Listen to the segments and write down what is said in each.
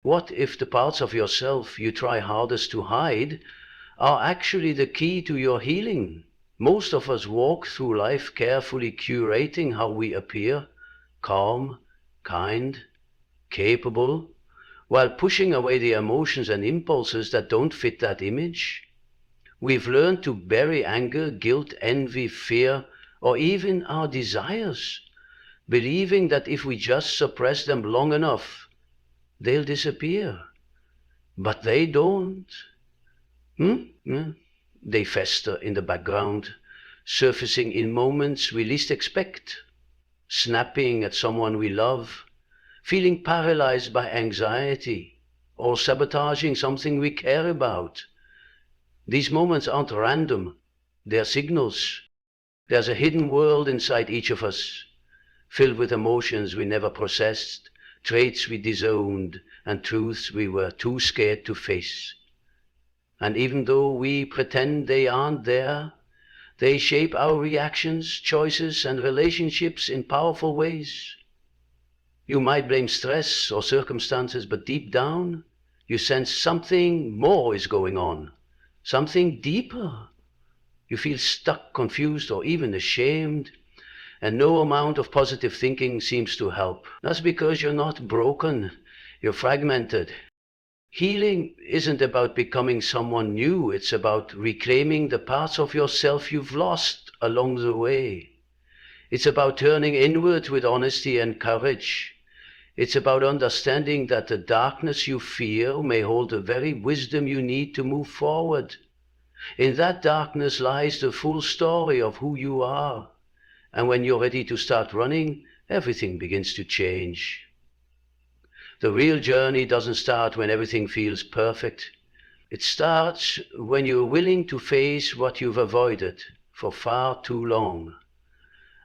What if the parts of yourself you try hardest to hide are actually the key to your healing? Most of us walk through life carefully curating how we appear, calm, kind, capable, while pushing away the emotions and impulses that don't fit that image. We've learned to bury anger, guilt, envy, fear, or even our desires, believing that if we just suppress them long enough, they'll disappear. But they don't. They fester in the background, surfacing in moments we least expect, snapping at someone we love, feeling paralyzed by anxiety, or sabotaging something we care about. These moments aren't random, they're signals. There's a hidden world inside each of us, filled with emotions we never processed, traits we disowned, and truths we were too scared to face. And even though we pretend they aren't there, they shape our reactions, choices, and relationships in powerful ways. You might blame stress or circumstances, but deep down, you sense something more is going on, something deeper. You feel stuck, confused, or even ashamed, and no amount of positive thinking seems to help. That's because you're not broken, you're fragmented. Healing isn't about becoming someone new, it's about reclaiming the parts of yourself you've lost along the way. It's about turning inward with honesty and courage. It's about understanding that the darkness you fear may hold the very wisdom you need to move forward. In that darkness lies the full story of who you are. And when you're ready to start running, everything begins to change. The real journey doesn't start when everything feels perfect. It starts when you're willing to face what you've avoided for far too long.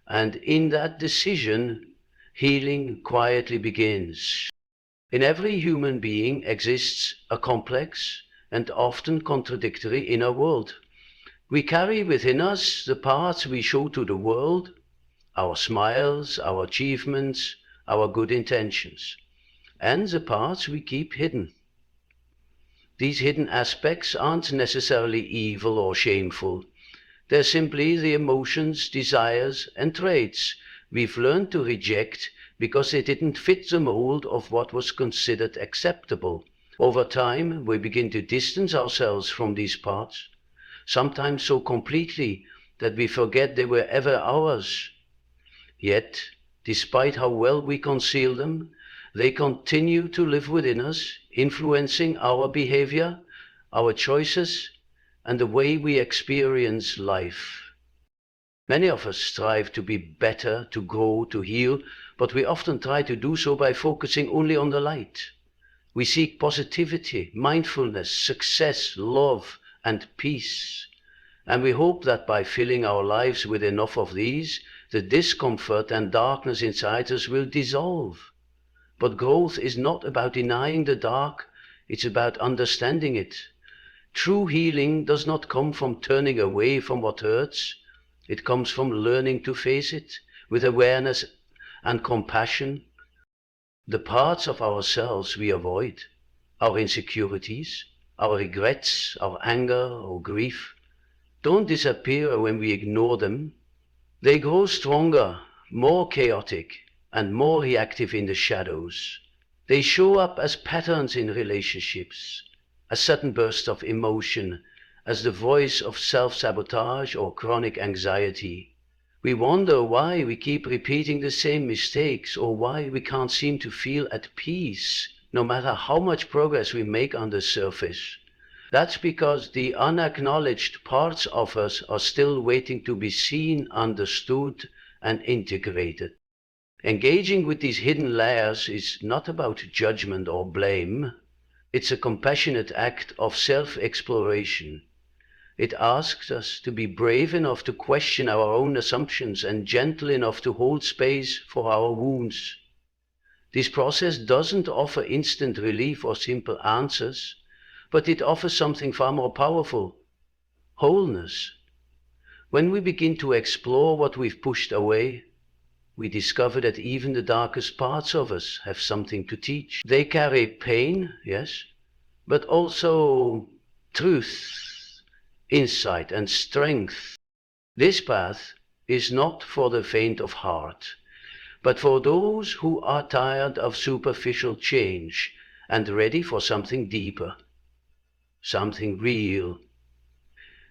And in that decision, healing quietly begins. In every human being exists a complex and often contradictory inner world. We carry within us the parts we show to the world, our smiles, our achievements, our good intentions, and the parts we keep hidden. These hidden aspects aren't necessarily evil or shameful. They're simply the emotions, desires, and traits we've learned to reject because they didn't fit the mold of what was considered acceptable. Over time, we begin to distance ourselves from these parts, sometimes so completely that we forget they were ever ours. Yet, despite how well we conceal them, they continue to live within us, influencing our behavior, our choices, and the way we experience life. Many of us strive to be better, to grow, to heal, but we often try to do so by focusing only on the light. We seek positivity, mindfulness, success, love, and peace. And we hope that by filling our lives with enough of these, the discomfort and darkness inside us will dissolve. But growth is not about denying the dark, it's about understanding it. True healing does not come from turning away from what hurts. It comes from learning to face it with awareness and compassion. The parts of ourselves we avoid, our insecurities, our regrets, our anger, or grief, don't disappear when we ignore them. They grow stronger, more chaotic, and more reactive in the shadows. They show up as patterns in relationships, as sudden bursts of emotion, as the voice of self-sabotage or chronic anxiety. We wonder why we keep repeating the same mistakes or why we can't seem to feel at peace, no matter how much progress we make on the surface. That's because the unacknowledged parts of us are still waiting to be seen, understood, and integrated. Engaging with these hidden layers is not about judgment or blame. It's a compassionate act of self-exploration. It asks us to be brave enough to question our own assumptions and gentle enough to hold space for our wounds. This process doesn't offer instant relief or simple answers, but it offers something far more powerful: wholeness. When we begin to explore what we've pushed away, we discover that even the darkest parts of us have something to teach. They carry pain, yes, but also truth, insight, and strength. This path is not for the faint of heart, but for those who are tired of superficial change and ready for something deeper, something real.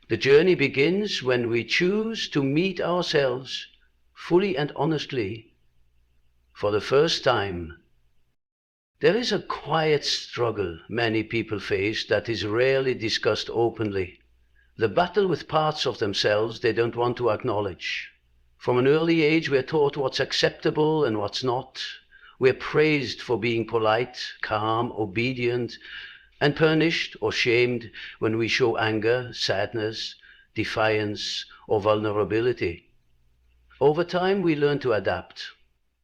The journey begins when we choose to meet ourselves fully and honestly for the first time. There is a quiet struggle many people face that is rarely discussed openly. The battle with parts of themselves they don't want to acknowledge. From an early age we're taught what's acceptable and what's not. We're praised for being polite, calm, obedient, and punished or shamed when we show anger, sadness, defiance, or vulnerability. Over time we learn to adapt.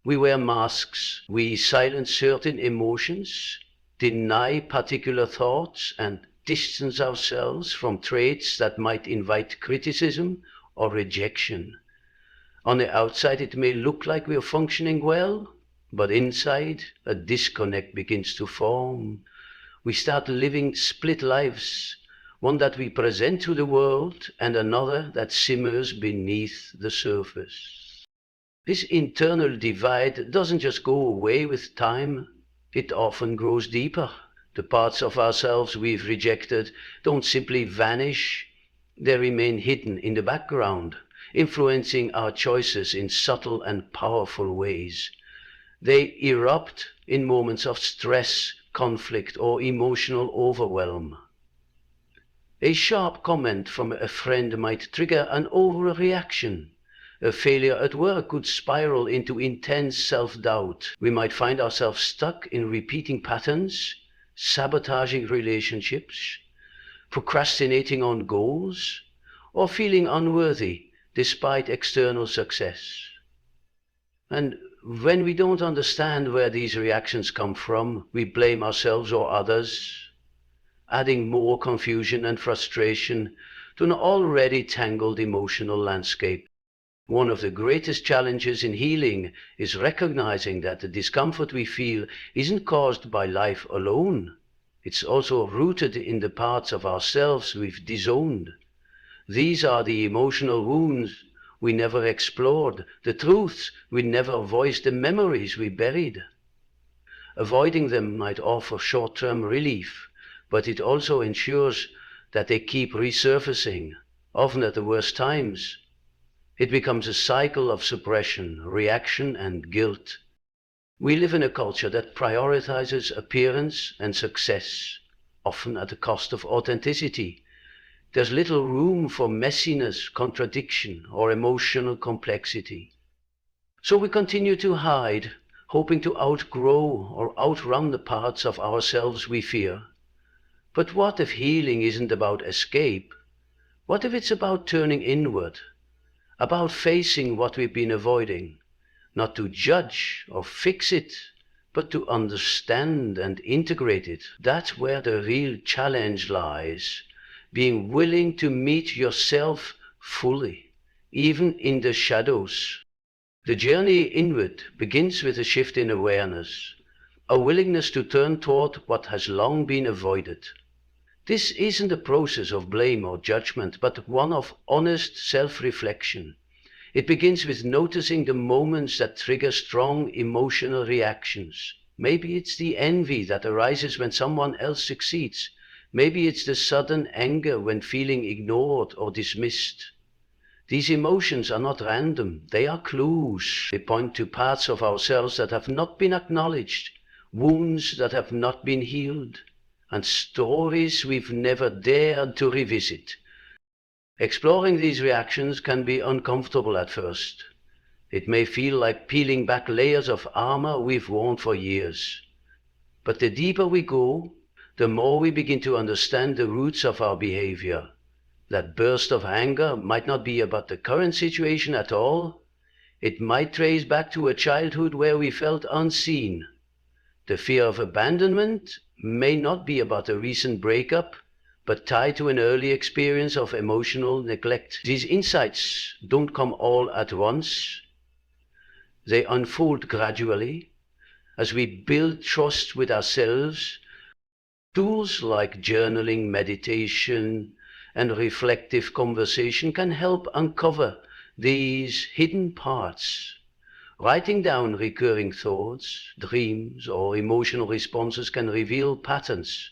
We wear masks, we silence certain emotions, deny particular thoughts, and distance ourselves from traits that might invite criticism or rejection. On the outside it may look like we are functioning well, but inside a disconnect begins to form. We start living split lives, one that we present to the world and another that simmers beneath the surface. This internal divide doesn't just go away with time, it often grows deeper. The parts of ourselves we've rejected don't simply vanish, they remain hidden in the background, influencing our choices in subtle and powerful ways. They erupt in moments of stress, conflict, or emotional overwhelm. A sharp comment from a friend might trigger an overreaction. A failure at work could spiral into intense self-doubt. We might find ourselves stuck in repeating patterns, sabotaging relationships, procrastinating on goals, or feeling unworthy despite external success. And when we don't understand where these reactions come from, we blame ourselves or others, adding more confusion and frustration to an already tangled emotional landscape. One of the greatest challenges in healing is recognizing that the discomfort we feel isn't caused by life alone. It's also rooted in the parts of ourselves we've disowned. These are the emotional wounds we never explored, the truths we never voiced, the memories we buried. Avoiding them might offer short-term relief, but it also ensures that they keep resurfacing, often at the worst times. It becomes a cycle of suppression, reaction, and guilt. We live in a culture that prioritizes appearance and success, often at the cost of authenticity. There's little room for messiness, contradiction, or emotional complexity. So we continue to hide, hoping to outgrow or outrun the parts of ourselves we fear. But what if healing isn't about escape? What if it's about turning inward? About facing what we've been avoiding, not to judge or fix it, but to understand and integrate it. That's where the real challenge lies, being willing to meet yourself fully, even in the shadows. The journey inward begins with a shift in awareness, a willingness to turn toward what has long been avoided. This isn't a process of blame or judgment, but one of honest self-reflection. It begins with noticing the moments that trigger strong emotional reactions. Maybe it's the envy that arises when someone else succeeds. Maybe it's the sudden anger when feeling ignored or dismissed. These emotions are not random, they are clues. They point to parts of ourselves that have not been acknowledged, wounds that have not been healed, and stories we've never dared to revisit. Exploring these reactions can be uncomfortable at first. It may feel like peeling back layers of armor we've worn for years. But the deeper we go, the more we begin to understand the roots of our behavior. That burst of anger might not be about the current situation at all. It might trace back to a childhood where we felt unseen. The fear of abandonment may not be about a recent breakup, but tied to an early experience of emotional neglect. These insights don't come all at once. They unfold gradually as we build trust with ourselves. Tools like journaling, meditation, and reflective conversation can help uncover these hidden parts. Writing down recurring thoughts, dreams, or emotional responses can reveal patterns.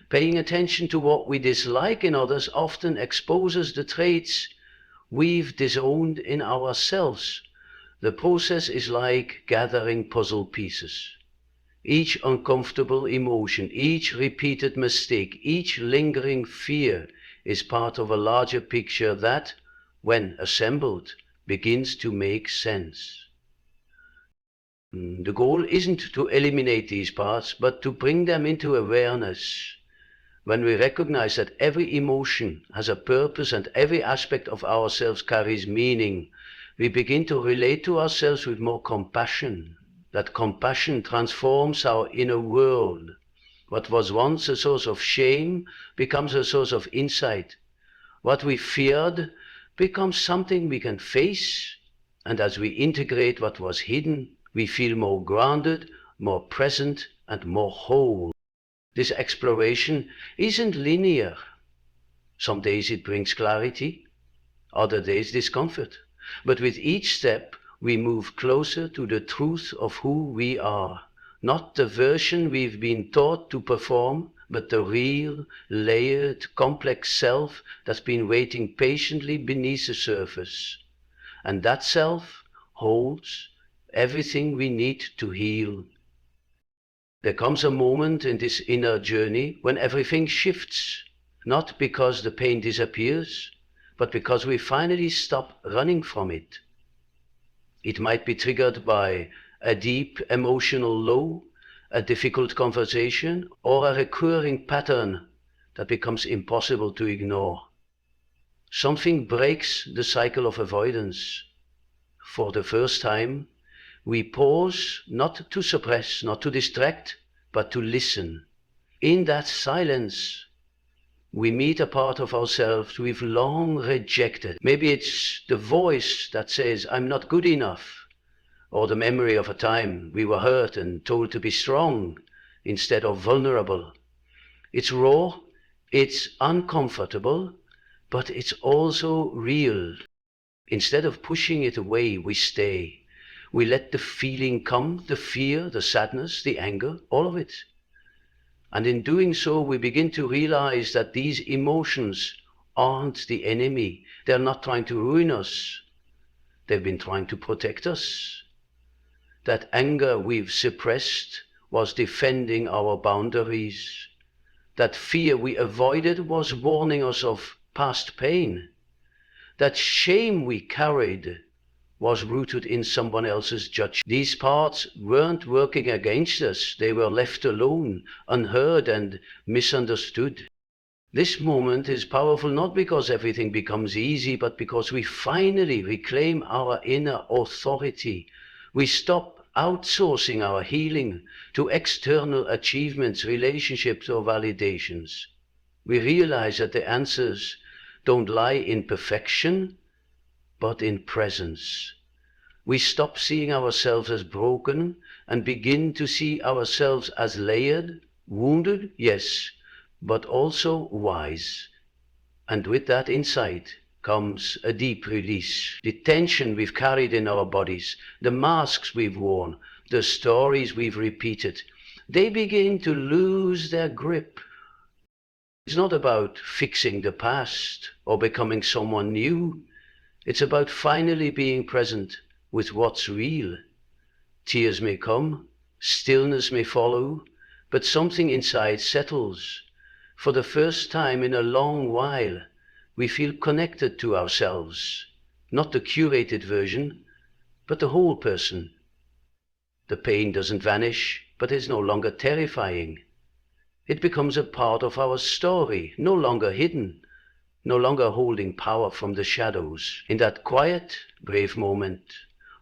Paying attention to what we dislike in others often exposes the traits we've disowned in ourselves. The process is like gathering puzzle pieces. Each uncomfortable emotion, each repeated mistake, each lingering fear is part of a larger picture that, when assembled, begins to make sense. The goal isn't to eliminate these parts, but to bring them into awareness. When we recognize that every emotion has a purpose and every aspect of ourselves carries meaning, we begin to relate to ourselves with more compassion. That compassion transforms our inner world. What was once a source of shame becomes a source of insight. What we feared becomes something we can face, and as we integrate what was hidden, we feel more grounded, more present, and more whole. This exploration isn't linear. Some days it brings clarity, other days discomfort. But with each step, we move closer to the truth of who we are. Not the version we've been taught to perform, but the real, layered, complex self that's been waiting patiently beneath the surface. And that self holds everything we need to heal. There comes a moment in this inner journey when everything shifts, not because the pain disappears, but because we finally stop running from it. It might be triggered by a deep emotional low, a difficult conversation, or a recurring pattern that becomes impossible to ignore. Something breaks the cycle of avoidance. For the first time, we pause not to suppress, not to distract, but to listen. In that silence, we meet a part of ourselves we've long rejected. Maybe it's the voice that says, I'm not good enough, or the memory of a time we were hurt and told to be strong instead of vulnerable. It's raw, it's uncomfortable, but it's also real. Instead of pushing it away, we stay. We let the feeling come, the fear, the sadness, the anger, all of it. And in doing so, we begin to realize that these emotions aren't the enemy. They're not trying to ruin us. They've been trying to protect us. That anger we've suppressed was defending our boundaries. That fear we avoided was warning us of past pain. That shame we carried was rooted in someone else's judgment. These parts weren't working against us. They were left alone, unheard and misunderstood. This moment is powerful not because everything becomes easy, but because we finally reclaim our inner authority. We stop outsourcing our healing to external achievements, relationships, or validations. We realize that the answers don't lie in perfection, but in presence. We stop seeing ourselves as broken and begin to see ourselves as layered, wounded, yes, but also wise. And with that insight comes a deep release. The tension we've carried in our bodies, the masks we've worn, the stories we've repeated, they begin to lose their grip. It's not about fixing the past or becoming someone new. It's about finally being present with what's real. Tears may come, stillness may follow, but something inside settles. For the first time in a long while, we feel connected to ourselves, not the curated version, but the whole person. The pain doesn't vanish, but is no longer terrifying. It becomes a part of our story, no longer hidden, no longer holding power from the shadows. In that quiet, brave moment,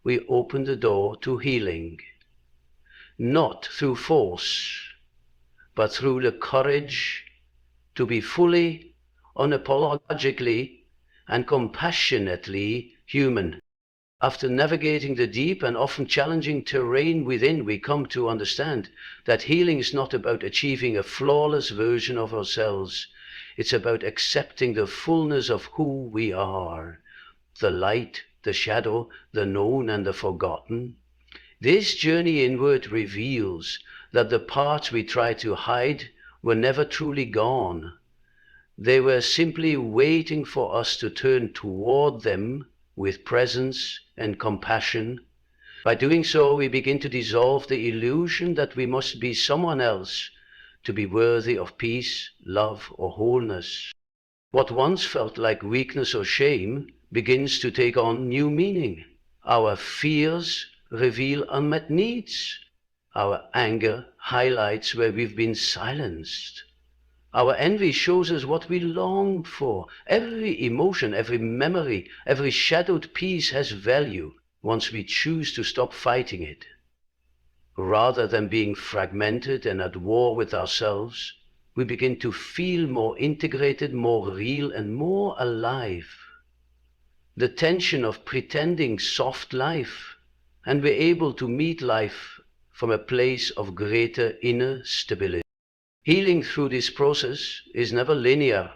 we open the door to healing. Not through force, but through the courage to be fully, unapologetically, and compassionately human. After navigating the deep and often challenging terrain within, we come to understand that healing is not about achieving a flawless version of ourselves. It's about accepting the fullness of who we are, the light, the shadow, the known and the forgotten. This journey inward reveals that the parts we try to hide were never truly gone. They were simply waiting for us to turn toward them with presence and compassion. By doing so, we begin to dissolve the illusion that we must be someone else to be worthy of peace, love, or wholeness. What once felt like weakness or shame begins to take on new meaning. Our fears reveal unmet needs. Our anger highlights where we've been silenced. Our envy shows us what we long for. Every emotion, every memory, every shadowed piece has value once we choose to stop fighting it. Rather than being fragmented and at war with ourselves, we begin to feel more integrated, more real, and more alive. The tension of pretending soft life, and we're able to meet life from a place of greater inner stability. Healing through this process is never linear.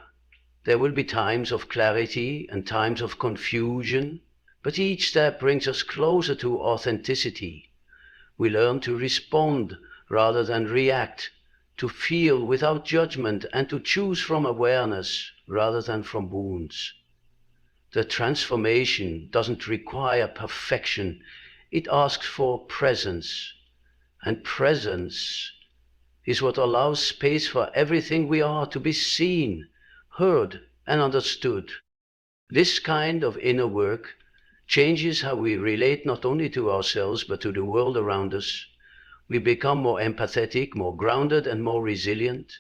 There will be times of clarity and times of confusion, but each step brings us closer to authenticity. We learn to respond rather than react, to feel without judgment, and to choose from awareness rather than from wounds. The transformation doesn't require perfection. It asks for presence, and presence is what allows space for everything we are to be seen, heard, and understood. This kind of inner work changes how we relate not only to ourselves but to the world around us. We become more empathetic, more grounded, and more resilient.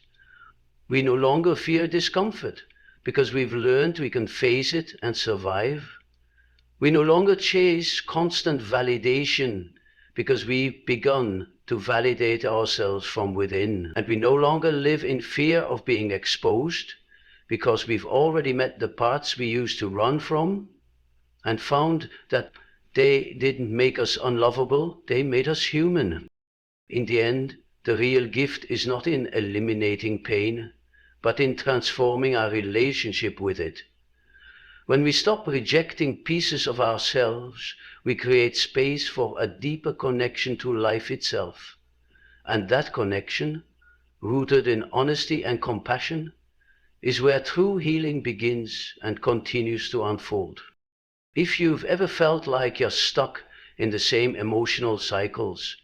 We no longer fear discomfort because we've learned we can face it and survive. We no longer chase constant validation because we've begun to validate ourselves from within. And we no longer live in fear of being exposed because we've already met the parts we used to run from and found that they didn't make us unlovable, they made us human. In the end, the real gift is not in eliminating pain, but in transforming our relationship with it. When we stop rejecting pieces of ourselves, we create space for a deeper connection to life itself. And that connection, rooted in honesty and compassion, is where true healing begins and continues to unfold. If you've ever felt like you're stuck in the same emotional cycles,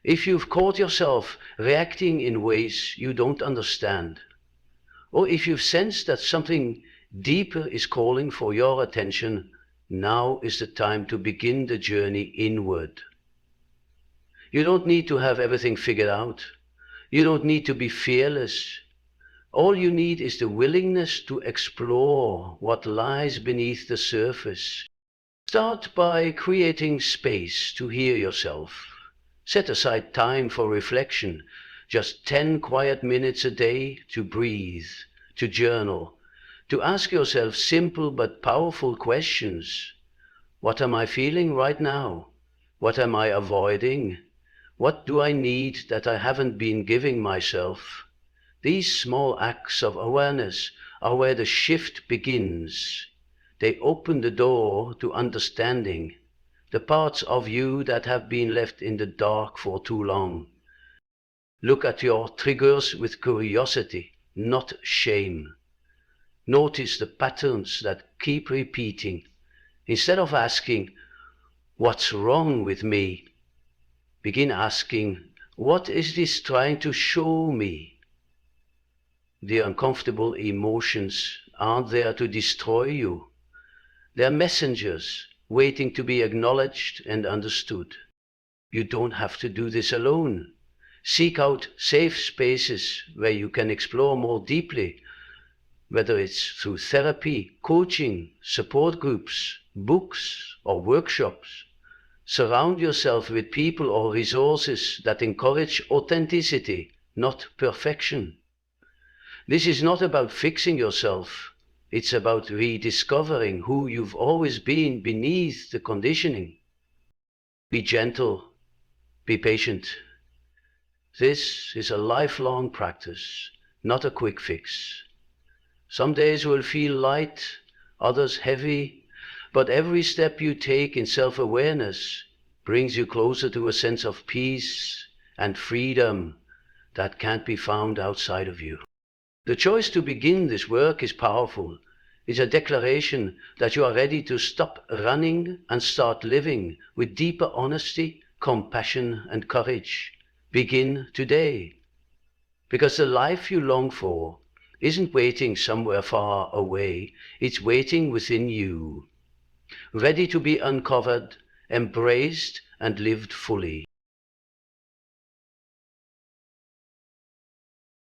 if you've caught yourself reacting in ways you don't understand, or if you've sensed that something deeper is calling for your attention, now is the time to begin the journey inward. You don't need to have everything figured out. You don't need to be fearless. All you need is the willingness to explore what lies beneath the surface. Start by creating space to hear yourself. Set aside time for reflection, just 10 quiet minutes a day to breathe, to journal, to ask yourself simple but powerful questions. What am I feeling right now? What am I avoiding? What do I need that I haven't been giving myself? These small acts of awareness are where the shift begins. They open the door to understanding, the parts of you that have been left in the dark for too long. Look at your triggers with curiosity, not shame. Notice the patterns that keep repeating. Instead of asking, "What's wrong with me?" begin asking, "What is this trying to show me?" The uncomfortable emotions aren't there to destroy you. They're messengers waiting to be acknowledged and understood. You don't have to do this alone. Seek out safe spaces where you can explore more deeply, whether it's through therapy, coaching, support groups, books, or workshops. Surround yourself with people or resources that encourage authenticity, not perfection. This is not about fixing yourself, It's about rediscovering who you've always been beneath the conditioning. Be gentle, be patient. This is a lifelong practice, not a quick fix. Some days will feel light, others heavy, but every step you take in self-awareness brings you closer to a sense of peace and freedom that can't be found outside of you. The choice to begin this work is powerful. It's a declaration that you are ready to stop running and start living with deeper honesty, compassion, and courage. Begin today. Because the life you long for isn't waiting somewhere far away, it's waiting within you, ready to be uncovered, embraced, and lived fully.